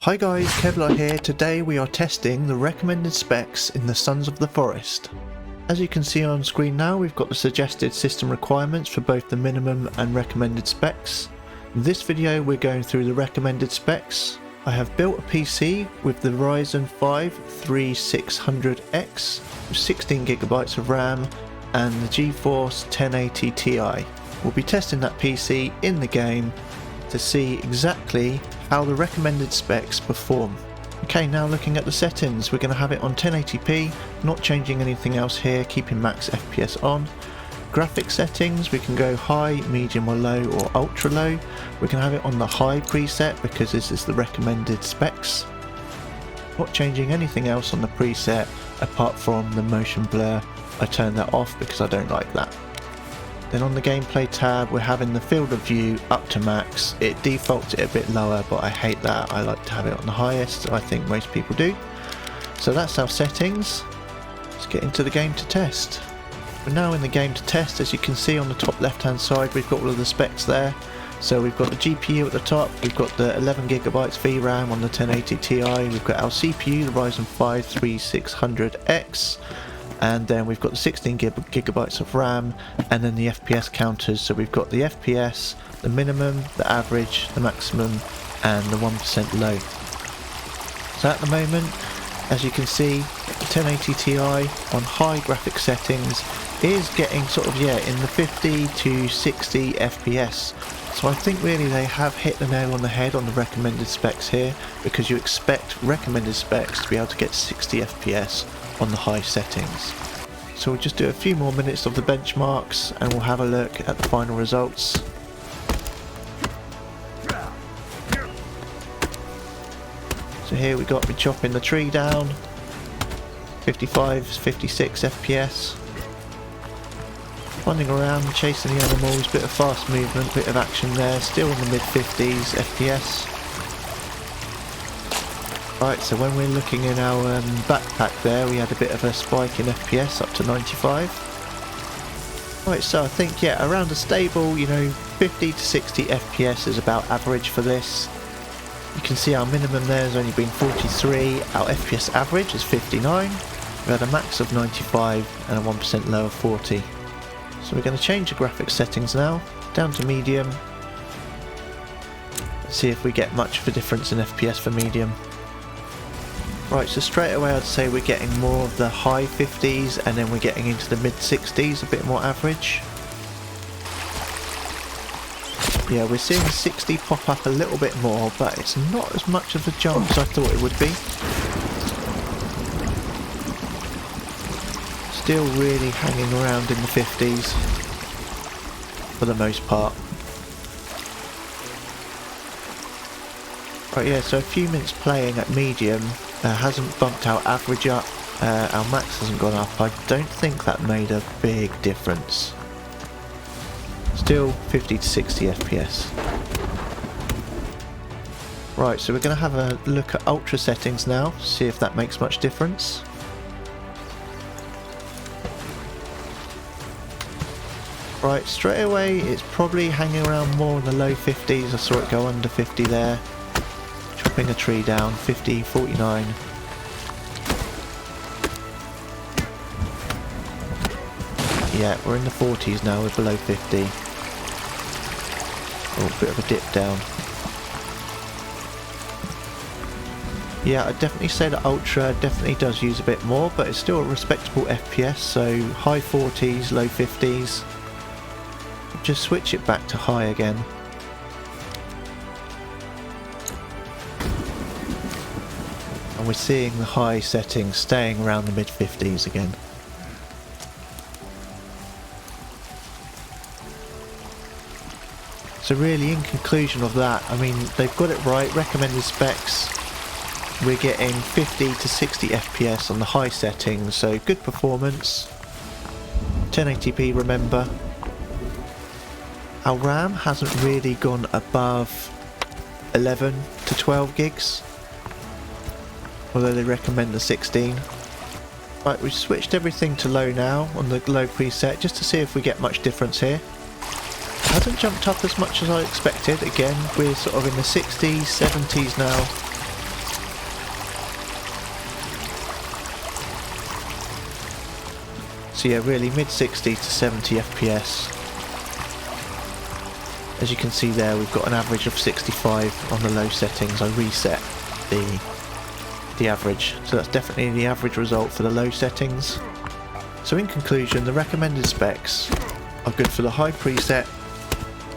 Hi guys, KevLar here. Today we are testing the recommended specs in the Sons of the Forest. As you can see on screen now, we've got the suggested system requirements for both the minimum and recommended specs. In this video we're going through the recommended specs. I have built a PC with the Ryzen 5 3600X with 16GB of RAM and the GeForce 1080 Ti. We'll be testing that PC in the game to see exactly how the recommended specs perform. Okay, now looking at the settings, we're going to have it on 1080p, not changing anything else here, keeping max FPS on. Graphics settings, we can go high, medium or low or ultra low. We can have it on the high preset because this is the recommended specs. Not changing anything else on the preset apart from the motion blur. I turn that off because I don't like that. Then on the gameplay tab we're having the field of view up to max. It defaults it a bit lower, but I hate that. I like to have it on the highest. I think most people do. So that's our settings. Let's get into the game to test. We're now in the game to test. As you can see on the top left hand side we've got all of the specs there. So we've got the GPU at the top, we've got the 11GB VRAM on the 1080 Ti, we've got our CPU, the Ryzen 5 3600X. And then we've got the 16GB of RAM, and then the FPS counters. So we've got the FPS, the minimum, the average, the maximum, and the 1% low. So at the moment, as you can see, the 1080 Ti on high graphic settings is getting sort of, in the 50 to 60 FPS. So I think really they have hit the nail on the head on the recommended specs here, because you expect recommended specs to be able to get 60 FPS on the high settings. So we'll just do a few more minutes of the benchmarks and we'll have a look at the final results. So here we got me chopping the tree down, 55, 56 FPS. Running around, chasing the animals, bit of fast movement, bit of action there, still in the mid 50s FPS. Right, so when we're looking in our backpack there, we had a bit of a spike in FPS up to 95. Right, so I think, around a stable, 50 to 60 FPS is about average for this. You can see our minimum there has only been 43, our FPS average is 59. We had a max of 95 and a 1% low of 40. So we're going to change the graphics settings now, down to medium. See if we get much of a difference in FPS for medium. Right, so straight away I'd say we're getting more of the high 50s and then we're getting into the mid 60s, a bit more average. Yeah, we're seeing 60 pop up a little bit more, but it's not as much of a jump as I thought it would be. Still really hanging around in the 50s for the most part. Right, so a few minutes playing at medium hasn't bumped our average up, our max hasn't gone up. I don't think that made a big difference. Still 50 to 60 FPS. Right, so we're going to have a look at ultra settings now, see if that makes much difference. Right, straight away it's probably hanging around more in the low 50s. I saw it go under 50 there. Chopping a tree down, 50, 49. Yeah, we're in the 40s now, we're below 50. Oh, a bit of a dip down. Yeah, I'd definitely say that Ultra definitely does use a bit more, but it's still a respectable FPS, so high 40s, low 50s. Just switch it back to high again. And we're seeing the high settings staying around the mid 50s again. So really, in conclusion of that, I mean, they've got it right. Recommended specs, we're getting 50 to 60 FPS on the high settings, so good performance. 1080p, remember. Our RAM hasn't really gone above 11 to 12 gigs, although they recommend the 16. Right, we've switched everything to low now on the low preset just to see if we get much difference here. Hasn't jumped up as much as I expected. Again, we're sort of in the 60s, 70s now. So yeah, really mid 60 to 70 FPS. As you can see there, we've got an average of 65 on the low settings. I reset the average, so that's definitely the average result for the low settings. So in conclusion, the recommended specs are good for the high preset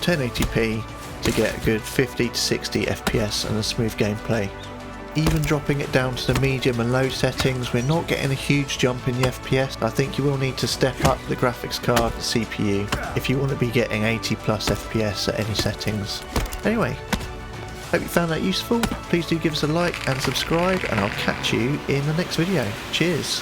1080p to get a good 50 to 60 FPS and a smooth gameplay. Even dropping it down to the medium and low settings, we're not getting a huge jump in the FPS. I think you will need to step up the graphics card, the CPU, if you want to be getting 80 plus FPS at any settings. Anyway, hope you found that useful. Please do give us a like and subscribe, and I'll catch you in the next video. Cheers!